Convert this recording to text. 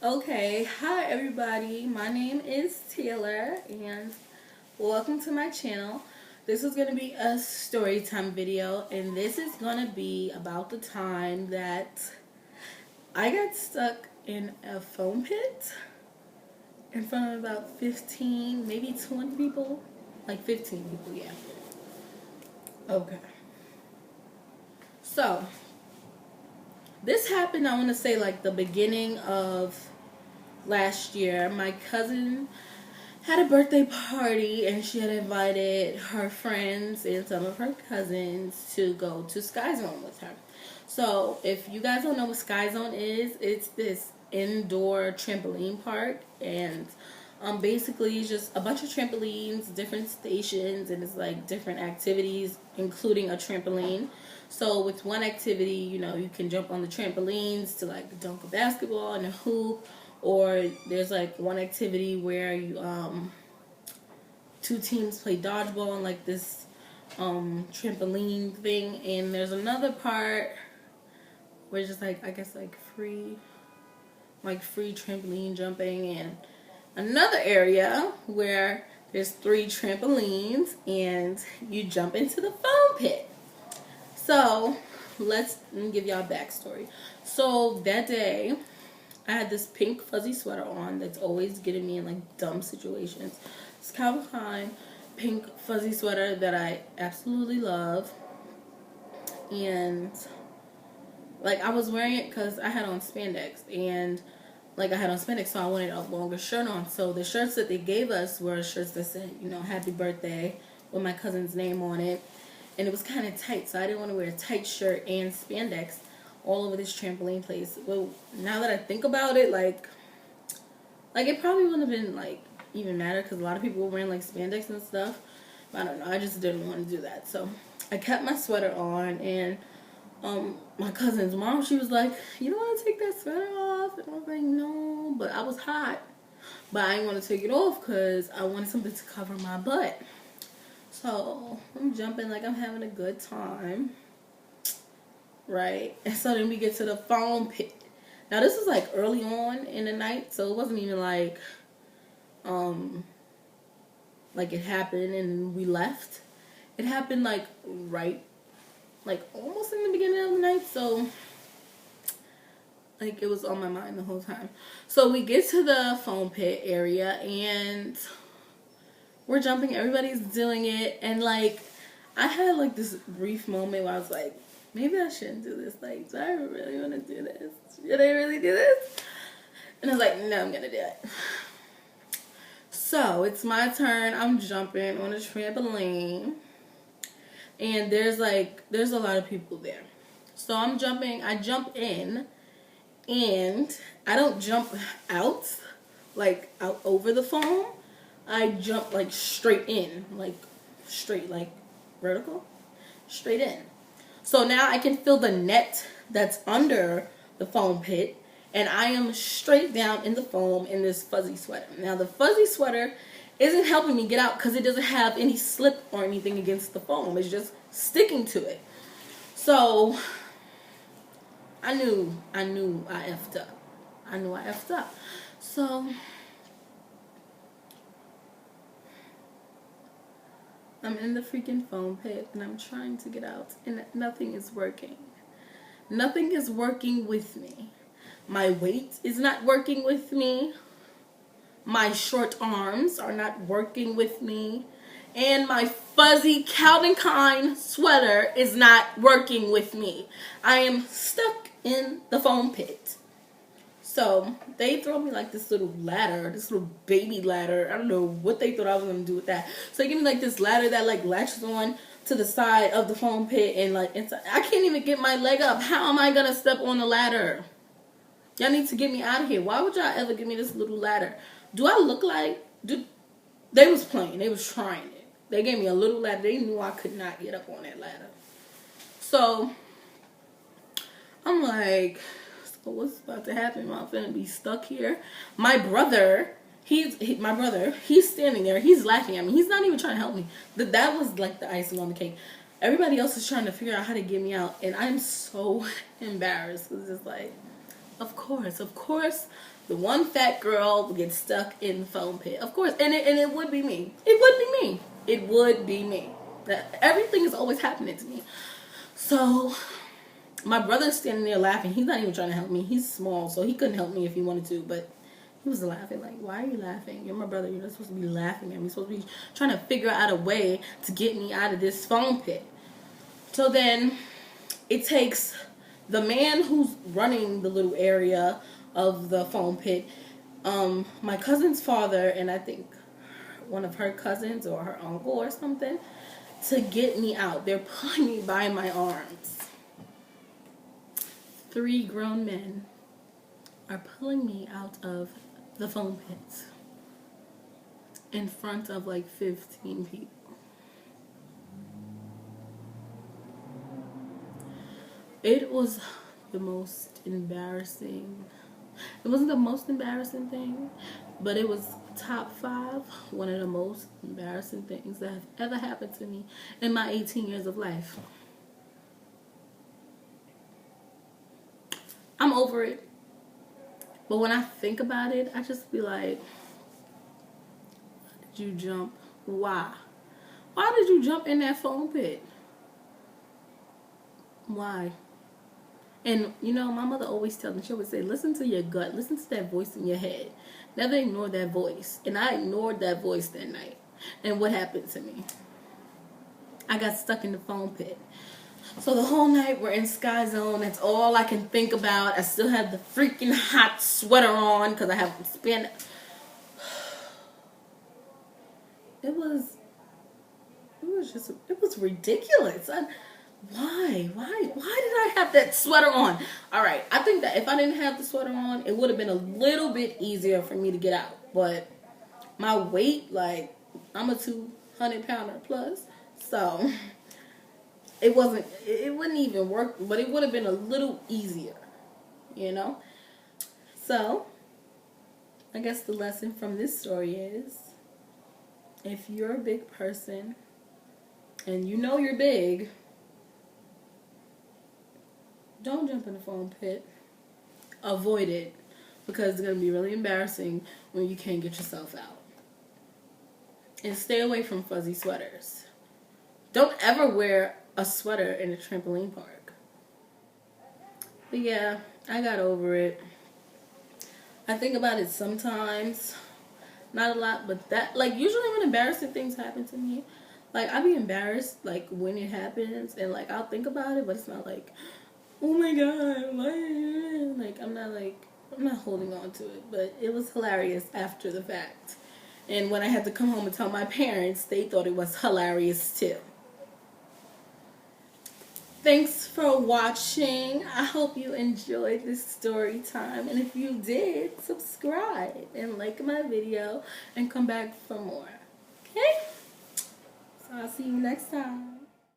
Okay, hi everybody. My name is Taylor and welcome to my channel. This is going to be a story time video and this is going to be about the time that I got stuck in a foam pit in front of about 15, maybe 20 people. Like 15 people, yeah. Okay. So, this happened, I want to say like the beginning of last year. My cousin had a birthday party and she had invited her friends and some of her cousins to go to Sky Zone with her. So if you guys don't know what Sky Zone is, it's this indoor trampoline park and basically it's just a bunch of trampolines, different stations, and it's like different activities including a trampoline. So with one activity, you can jump on the trampolines to like dunk a basketball and a hoop, or there's like one activity where you two teams play dodgeball on like this trampoline thing, and there's another part where it's just like I guess like free trampoline jumping, and another area where there's three trampolines and you jump into the foam pit. So let me give y'all a backstory. So that day I had this pink fuzzy sweater on that's always getting me in like dumb situations. It's Calvin Klein pink fuzzy sweater that I absolutely love, and like I was wearing it because I had on spandex, and like I had on spandex, so I wanted a longer shirt on. So the shirts that they gave us were shirts that said, happy birthday with my cousin's name on it, and it was kind of tight, so I didn't want to wear a tight shirt and spandex all over this trampoline place. Well, now that I think about it, like it probably wouldn't have been like even matter because a lot of people were wearing like spandex and stuff. But I don't know. I just didn't want to do that, so I kept my sweater on. And my cousin's mom, she was like, "You don't want to take that sweater off?" And I was like, "No," but I was hot, but I didn't want to take it off because I wanted something to cover my butt. So I'm jumping like I'm having a good time. Right? And so then we get to the foam pit. Now this was like early on in the night, so it wasn't even like it happened and we left. It happened like almost in the beginning of the night, so like it was on my mind the whole time. So we get to the foam pit area and we're jumping, everybody's doing it, and like I had like this brief moment where I was like, maybe I shouldn't do this. Like, do I really want to do this? Should I really do this? And I was like, no, I'm going to do it. So, it's my turn. I'm jumping on a trampoline. And there's a lot of people there. So, I'm jumping. I jump in. And I don't jump out, like, out over the foam. I jump, like, straight in. Like, straight, like, vertical. Straight in. So now I can feel the net that's under the foam pit, and I am straight down in the foam in this fuzzy sweater. Now the fuzzy sweater isn't helping me get out because it doesn't have any slip or anything against the foam. It's just sticking to it. So I knew I effed up. I knew I effed up. So I'm in the freaking foam pit and I'm trying to get out and nothing is working. Nothing is working with me. My weight is not working with me. My short arms are not working with me. And my fuzzy Calvin Klein sweater is not working with me. I am stuck in the foam pit. So they throw me like this little ladder, this little baby ladder. I don't know what they thought I was gonna do with that. So they give me like this ladder that like latches on to the side of the foam pit, and like inside, I can't even get my leg up. How am I gonna step on the ladder? Y'all need to get me out of here. Why would y'all ever give me this little ladder? Do I look like? They was playing. They was trying it. They gave me a little ladder. They knew I could not get up on that ladder. So I'm like, what's about to happen? I'm finna be stuck here. My brother, he's standing there. He's laughing at me. He's not even trying to help me. That was like the icing on the cake. Everybody else is trying to figure out how to get me out, and I'm so embarrassed because it's like Of course, the one fat girl gets stuck in the foam pit. Of course, and it would be me. It would be me. It would be me. That everything is always happening to me. So my brother's standing there laughing. He's not even trying to help me. He's small, so he couldn't help me if he wanted to. But he was laughing. Like, why are you laughing? You're my brother. You're not supposed to be laughing at me. You're supposed to be trying to figure out a way to get me out of this foam pit. So then it takes the man who's running the little area of the foam pit, my cousin's father, and I think one of her cousins or her uncle or something, to get me out. They're pulling me by my arms. 3 grown men are pulling me out of the foam pit in front of like 15 people. It was the most embarrassing. It wasn't the most embarrassing thing, but it was top 5, one of the most embarrassing things that have ever happened to me in my 18 years of life. I'm over it. But when I think about it, I just be like, why did you jump? Why? Why did you jump in that foam pit? Why? And, you know, my mother always tells me, she always say, listen to your gut. Listen to that voice in your head. Never ignore that voice. And I ignored that voice that night. And what happened to me? I got stuck in the foam pit. So the whole night we're in Sky Zone. That's all I can think about. I still have the freaking hot sweater on because I have spent. It was ridiculous. Why did I have that sweater on? All right, I think that if I didn't have the sweater on, it would have been a little bit easier for me to get out. But my weight, like, I'm a 200-pounder plus, so it wouldn't even work, but it would have been a little easier, you know? So I guess the lesson from this story is, if you're a big person and you know you're big, don't jump in the foam pit. Avoid it, because it's going to be really embarrassing when you can't get yourself out. And stay away from fuzzy sweaters. Don't ever wear a sweater in a trampoline park. But yeah, I got over it. I think about it sometimes. Not a lot, but that, like, usually when embarrassing things happen to me, like, I'll be embarrassed, like, when it happens, and, like, I'll think about it, but it's not like, oh my god, why? Like, I'm not holding on to it, but it was hilarious after the fact. And when I had to come home and tell my parents, they thought it was hilarious too. Thanks for watching. I hope you enjoyed this story time. And if you did, subscribe and like my video and come back for more. Okay? So I'll see you next time.